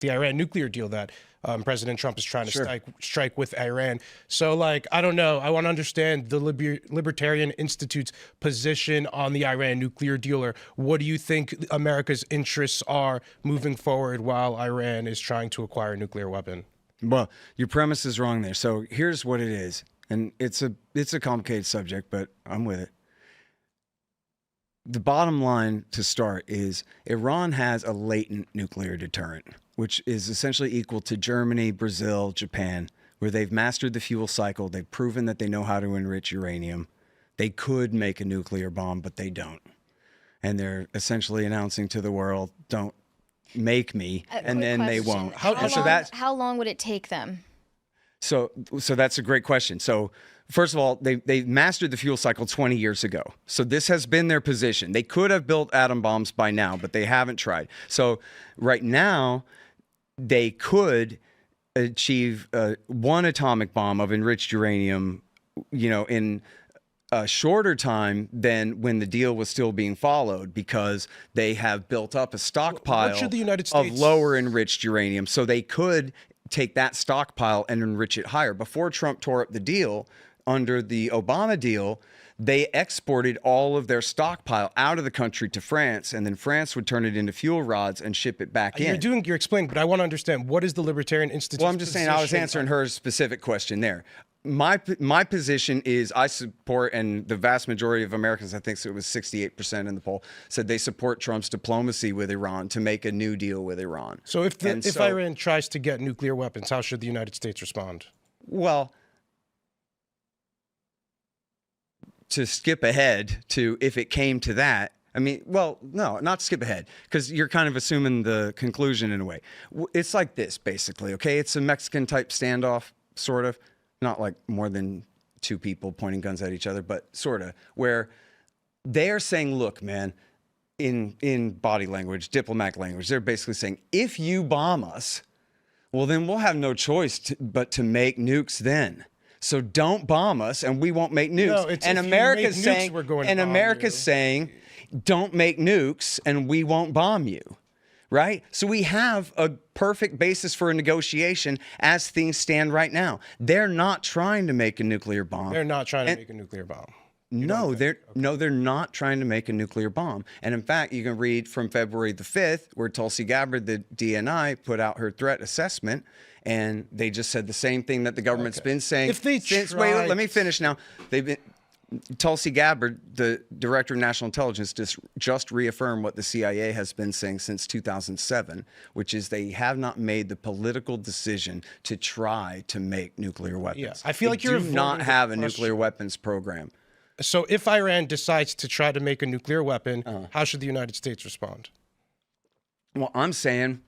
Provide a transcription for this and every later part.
the Iran nuclear deal that President Trump is trying to strike with Iran. So, like, I don't know. I want to understand the Libertarian Institute's position on the Iran nuclear deal, or what do you think America's interests are moving forward while Iran is trying to acquire a nuclear weapon? Well, your premise is wrong there. So here's what it is, and it's a complicated subject, but I'm with it. The bottom line to start is Iran has a latent nuclear deterrent, which is essentially equal to Germany, Brazil, Japan, where they've mastered the fuel cycle. They've proven that they know how to enrich uranium. They could make a nuclear bomb, but they don't. And they're essentially announcing to the world, don't make me, and then they won't. How long would it take them? So that's a great question. So first of all, they mastered the fuel cycle 20 years ago. So this has been their position. They could have built atom bombs by now, but they haven't tried. So right now, they could achieve one atomic bomb of enriched uranium, in a shorter time than when the deal was still being followed, because they have built up a stockpile of lower enriched uranium. So they could take that stockpile and enrich it higher. Before Trump tore up the deal, under the Obama deal, they exported all of their stockpile out of the country to France, and then France would turn it into fuel rods and ship it back in. You're explaining, but I want to understand, what is the Libertarian Institute? Well, I'm just saying, I was answering her specific question there. My position is I support, and the vast majority of Americans, I think it was 68% in the poll, said they support Trump's diplomacy with Iran to make a new deal with Iran. So if Iran tries to get nuclear weapons, how should the United States respond? Well, to skip ahead to if it came to that, no, not skip ahead, because you're kind of assuming the conclusion in a way. It's like this, basically, okay? It's a Mexican-type standoff, sort of. Not like more than two people pointing guns at each other, but sort of, where they're saying, look, man, in body language, diplomatic language, they're basically saying, if you bomb us, well, then we'll have no choice but to make nukes then. So don't bomb us, and we won't make nukes. No, and America's saying, don't make nukes, and we won't bomb you. Right? So we have a perfect basis for a negotiation as things stand right now. They're not trying to make a nuclear bomb. They're not trying to make a nuclear bomb. No, they're not trying to make a nuclear bomb. And in fact, you can read from February the 5th, where Tulsi Gabbard, the DNI, put out her threat assessment, and they just said the same thing that the government's been saying. Wait, let me finish now. Tulsi Gabbard, the director of national intelligence, just reaffirmed what the CIA has been saying since 2007, which is they have not made the political decision to try to make nuclear weapons. Yeah, I feel like you do not have a nuclear weapons program. So if Iran decides to try to make a nuclear weapon, how should the United States respond? Well, I'm saying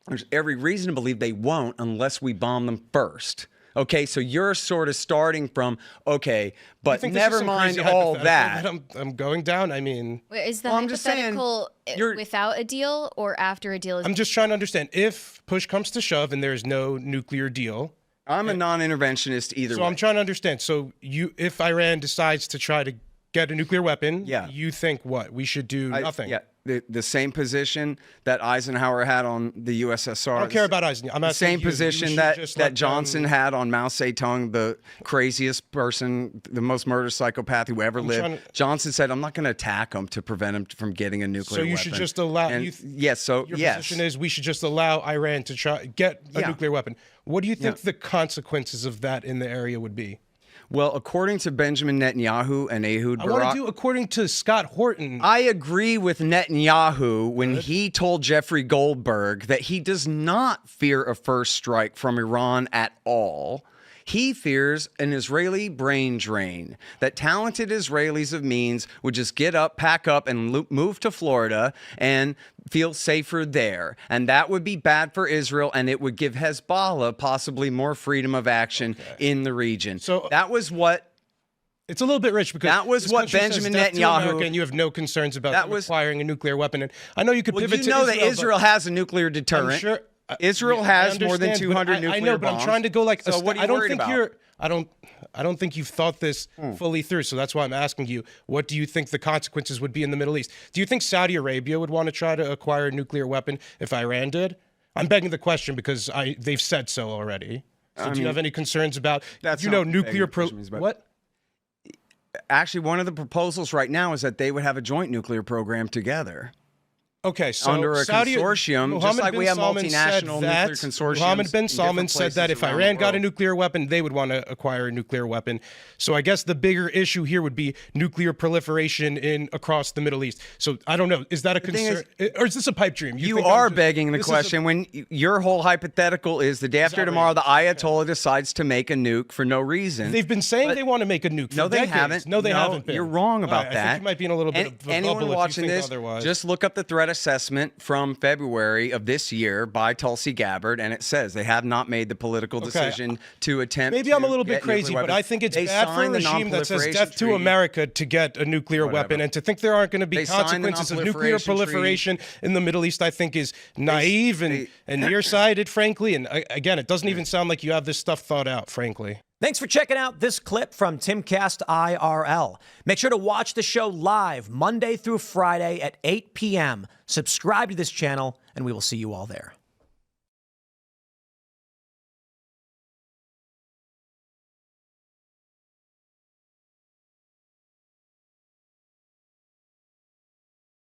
there's every reason to believe they won't unless we bomb them first. Okay, so you're sort of starting from, okay, but never mind all that. I'm going down. I mean, is the hypothetical without a deal or after a deal? I'm just trying to understand. If push comes to shove and there's no nuclear deal, I'm a non-interventionist either way. So I'm trying to understand. So if Iran decides to try to get a nuclear weapon, you think what? We should do nothing. Yeah. The same position that Eisenhower had on the USSR. I don't care about Eisenhower. I'm the same position that Johnson had on Mao Zedong, the craziest person, the most murder psychopath who ever lived. Johnson said, I'm not going to attack him to prevent him from getting a nuclear weapon. So you should just allow... your position is we should just allow Iran to try get a nuclear weapon. What do you think the consequences of that in the area would be? Well, according to Benjamin Netanyahu and Ehud Barak... I want to do according to Scott Horton. I agree with Netanyahu when he told Jeffrey Goldberg that he does not fear a first strike from Iran at all. He fears an Israeli brain drain, that talented Israelis of means would just get up, pack up, and move to Florida and feel safer there. And that would be bad for Israel, and it would give Hezbollah possibly more freedom of action in the region. So that was what... It's a little bit rich because that was what Benjamin Netanyahu... And you have no concerns about acquiring a nuclear weapon. And I know you could pivot to Israel. You know that Israel has a nuclear deterrent. I'm sure... Israel has more than 200 nuclear bombs. I know, but I'm trying to go like... So what are you worried about? I don't think you've thought this fully through, so that's why I'm asking you, what do you think the consequences would be in the Middle East? Do you think Saudi Arabia would want to try to acquire a nuclear weapon if Iran did? I'm begging the question because they've said so already. So do you have any concerns about, nuclear what? Actually, one of the proposals right now is that they would have a joint nuclear program together. Okay, so under a consortium, just like we have multinational nuclear consortiums. Mohammed bin Salman said that if Iran got a nuclear weapon, they would want to acquire a nuclear weapon. So I guess the bigger issue here would be nuclear proliferation across the Middle East. So I don't know. Is that a concern? Or is this a pipe dream? You are begging the question when your whole hypothetical is the day after tomorrow, the Ayatollah decides to make a nuke for no reason. They've been saying they want to make a nuke for No, they decades. haven't. No, they haven't been. You're wrong about that. I think you might be in a little bit of a anyone bubble watching if you think this, otherwise. just look up the threat assessment from February of this year by Tulsi Gabbard, and it says they have not made the political decision to attempt. Maybe I'm a little bit crazy, but I think it's bad for a regime that says death to America to get a nuclear weapon, and to think there aren't going to be consequences of nuclear proliferation in the Middle East, I think is naive and nearsighted, frankly. And again, it doesn't even sound like you have this stuff thought out, frankly. Thanks for checking out this clip from Timcast IRL. Make sure to watch the show live Monday through Friday at 8 p.m. Subscribe to this channel, and we will see you all there.